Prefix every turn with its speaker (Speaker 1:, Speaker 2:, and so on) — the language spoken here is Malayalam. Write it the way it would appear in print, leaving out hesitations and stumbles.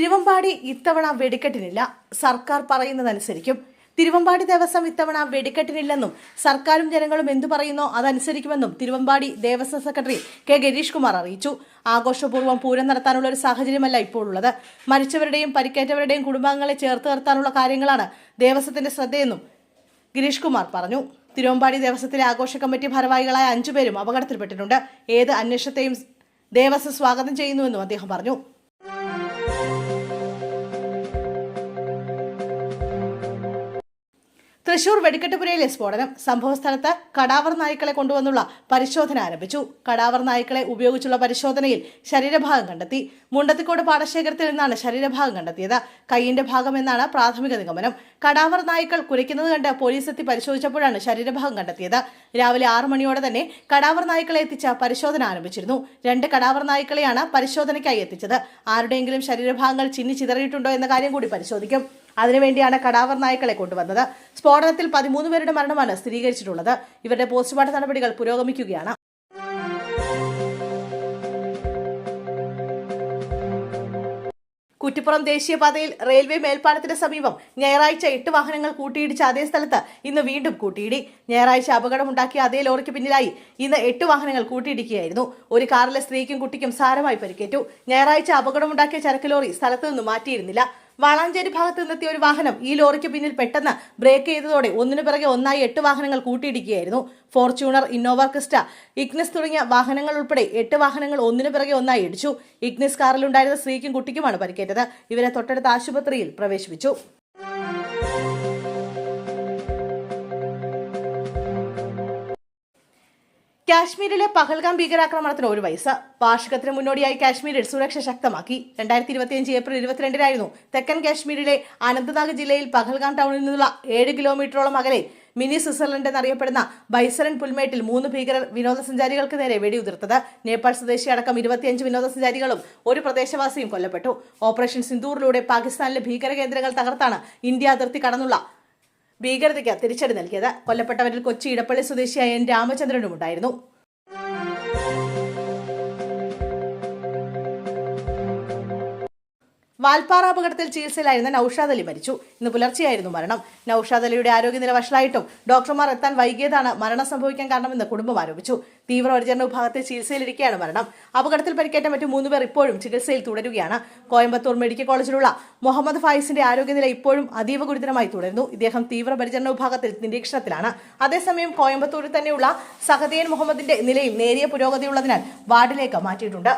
Speaker 1: തിരുവമ്പാടി ഇത്തവണ വെടിക്കെട്ടിനില്ല, സർക്കാർ പറയുന്നതനുസരിക്കും. തിരുവമ്പാടി ദേവസ്വം ഇത്തവണ വെടിക്കെട്ടിനില്ലെന്നും സർക്കാരും ജനങ്ങളും എന്തു പറയുന്നോ അതനുസരിക്കുമെന്നും തിരുവമ്പാടി ദേവസ്വം സെക്രട്ടറി കെ ഗിരീഷ് കുമാർ അറിയിച്ചു. ആഘോഷപൂർവ്വം പൂരം നടത്താനുള്ള ഒരു സാഹചര്യമല്ല ഇപ്പോൾ ഉള്ളത്. മരിച്ചവരുടെയും പരിക്കേറ്റവരുടെയും കുടുംബാംഗങ്ങളെ ചേർത്ത് നിർത്താനുള്ള കാര്യങ്ങളാണ് ദേവസ്വത്തിന്റെ ശ്രദ്ധയെന്നും ഗിരീഷ് കുമാർ പറഞ്ഞു. തിരുവമ്പാടി ദേവസ്വത്തിലെ ആഘോഷ കമ്മിറ്റി ഭാരവാഹികളായ 5 പേരും അപകടത്തിൽപ്പെട്ടിട്ടുണ്ട്. ഏത് അന്വേഷണത്തെയും ദേവസ്വം സ്വാഗതം ചെയ്യുന്നുവെന്നും അദ്ദേഹം പറഞ്ഞു. തൃശൂർ വെടിക്കെട്ടുപുരയിലെ സ്ഫോടനം. സംഭവസ്ഥലത്ത് കടാവർ നായ്ക്കളെ കൊണ്ടുവന്നുള്ള പരിശോധന ആരംഭിച്ചു. കടാവർ നായ്ക്കളെ ഉപയോഗിച്ചുള്ള പരിശോധനയിൽ ശരീരഭാഗം കണ്ടെത്തി. മുണ്ടത്തിക്കോട് പാടശേഖരത്തിൽ നിന്നാണ് ശരീരഭാഗം കണ്ടെത്തിയത്. കൈയിന്റെ ഭാഗമെന്നാണ് പ്രാഥമിക നിഗമനം. കടാവർ നായ്ക്കൾ കുരയ്ക്കുന്നത് കണ്ട് പോലീസ് എത്തി പരിശോധിച്ചപ്പോഴാണ് ശരീരഭാഗം കണ്ടെത്തിയത്. രാവിലെ 6 മണിയോടെ തന്നെ കടാവർ നായ്ക്കളെ എത്തിച്ച പരിശോധന ആരംഭിച്ചിരുന്നു. 2 കടാവർ നായ്ക്കളെയാണ് പരിശോധനയ്ക്കായി എത്തിച്ചത്. ആരുടെയെങ്കിലും ശരീരഭാഗങ്ങൾ ചിതറിയിട്ടുണ്ടോ എന്ന കാര്യം കൂടി പരിശോധിക്കും. അതിനുവേണ്ടിയാണ് കടാവർ നായ്ക്കളെ കൊണ്ടുവന്നത്. സ്ഫോടനത്തിൽ 13 പേരുടെ മരണമാണ് സ്ഥിരീകരിച്ചിട്ടുള്ളത്. ഇവരുടെ പോസ്റ്റ്മോർട്ടം നടപടികൾ പുരോഗമിക്കുകയാണ്. കുറ്റിപ്പുറം ദേശീയപാതയിൽ റെയിൽവേ മേൽപ്പാലത്തിന് സമീപം ഞായറാഴ്ച 8 വാഹനങ്ങൾ കൂട്ടിയിടിച്ച അതേ സ്ഥലത്ത് ഇന്ന് വീണ്ടും കൂട്ടിയിടി. ഞായറാഴ്ച അപകടമുണ്ടാക്കിയ അതേ ലോറിക്ക് പിന്നിലായി ഇന്ന് 8 വാഹനങ്ങൾ കൂട്ടിയിടിക്കുകയായിരുന്നു. ഒരു കാറിലെ സ്ത്രീക്കും കുട്ടിക്കും സാരമായി പരിക്കേറ്റു. ഞായറാഴ്ച അപകടമുണ്ടാക്കിയ ചരക്ക് ലോറി സ്ഥലത്ത് നിന്ന് മാറ്റിയിരുന്നില്ല. വാളാഞ്ചേരി ഭാഗത്ത് നിന്നെത്തിയ ഒരു വാഹനം ഈ ലോറിക്ക് പിന്നിൽ പെട്ടെന്ന് ബ്രേക്ക് ചെയ്തതോടെ ഒന്നിനു പിറകെ ഒന്നായി 8 വാഹനങ്ങൾ കൂട്ടിയിടിക്കുകയായിരുന്നു. ഫോർച്യൂണർ, ഇന്നോവ ക്രിസ്റ്റ, ഇഗ്നിസ് തുടങ്ങിയ വാഹനങ്ങൾ ഉൾപ്പെടെ 8 വാഹനങ്ങൾ ഒന്നിനു പിറകെ ഒന്നായി ഇടിച്ചു. ഇഗ്നിസ് കാറിലുണ്ടായിരുന്ന സ്ത്രീക്കും കുട്ടിക്കുമാണ് പരിക്കേറ്റത്. ഇവരെ തൊട്ടടുത്ത ആശുപത്രിയിൽ പ്രവേശിപ്പിച്ചു. കാശ്മീരിലെ പഹൽഗാം ഭീകരാക്രമണത്തിന് 1 വയസ്സ്. വാർഷികത്തിന് മുന്നോടിയായി കാശ്മീരിൽ സുരക്ഷ ശക്തമാക്കി. 2025 ഏപ്രിൽ 22-നായിരുന്നു തെക്കൻ കാശ്മീരിലെ അനന്ത്നാഗ് ജില്ലയിൽ പഹൽഗാം ടൗണിൽ നിന്നുള്ള 7 കിലോമീറ്ററോളം അകലെ മിനി സ്വിറ്റ്സർലൻഡ് എന്നറിയപ്പെടുന്ന ബൈസറൻ പുൽമേട്ടിൽ 3 ഭീകരർ വിനോദസഞ്ചാരികൾക്ക് നേരെ വെടിയുതിർത്തത്. നേപ്പാൾ സ്വദേശി അടക്കം 25 വിനോദസഞ്ചാരികളും ഒരു പ്രദേശവാസിയും കൊല്ലപ്പെട്ടു. ഓപ്പറേഷൻ സിന്ദൂറിലൂടെ പാകിസ്ഥാനിലെ ഭീകര കേന്ദ്രങ്ങൾ തകർത്താണ് ഇന്ത്യ അതിർത്തി കടന്നുള്ള ഭീകരതയ്ക്ക് തിരിച്ചടി നൽകിയത്. കൊല്ലപ്പെട്ടവരിൽ കൊച്ചി ഇടപ്പള്ളി സ്വദേശിയായ N. രാമചന്ദ്രനും ഉണ്ടായിരുന്നു. വാൽപ്പാറ അപകടത്തിൽ ചികിത്സയിലായിരുന്ന നൌഷാദ് അലി മരിച്ചു. ഇന്ന് പുലർച്ചെയായിരുന്നു മരണം. നൌഷാദ് അലിയുടെ ആരോഗ്യനില വഷളായിട്ടും ഡോക്ടർമാർ എത്താൻ വൈകിയതാണ് മരണം സംഭവിക്കാൻ കാരണമെന്ന് കുടുംബം ആരോപിച്ചു. തീവ്രപരിചരണ വിഭാഗത്തിൽ ചികിത്സയിലിരിക്കെയാണ് മരണം. അപകടത്തിൽ പരിക്കേറ്റ മറ്റു 3 പേർ ഇപ്പോഴും ചികിത്സയിൽ തുടരുകയാണ്. കോയമ്പത്തൂർ മെഡിക്കൽ കോളേജിലുള്ള മുഹമ്മദ് ഫായിസിന്റെ ആരോഗ്യനില ഇപ്പോഴും അതീവ ഗുരുതരമായി തുടരുന്നു. ഇദ്ദേഹം തീവ്രപരിചരണ വിഭാഗത്തിൽ നിരീക്ഷണത്തിലാണ്. അതേസമയം കോയമ്പത്തൂരിൽ തന്നെയുള്ള സഹദേൻ മുഹമ്മദിന്റെ നിലയിൽ നേരിയ പുരോഗതിയുള്ളതിനാൽ വാർഡിലേക്ക് മാറ്റിയിട്ടുണ്ട്.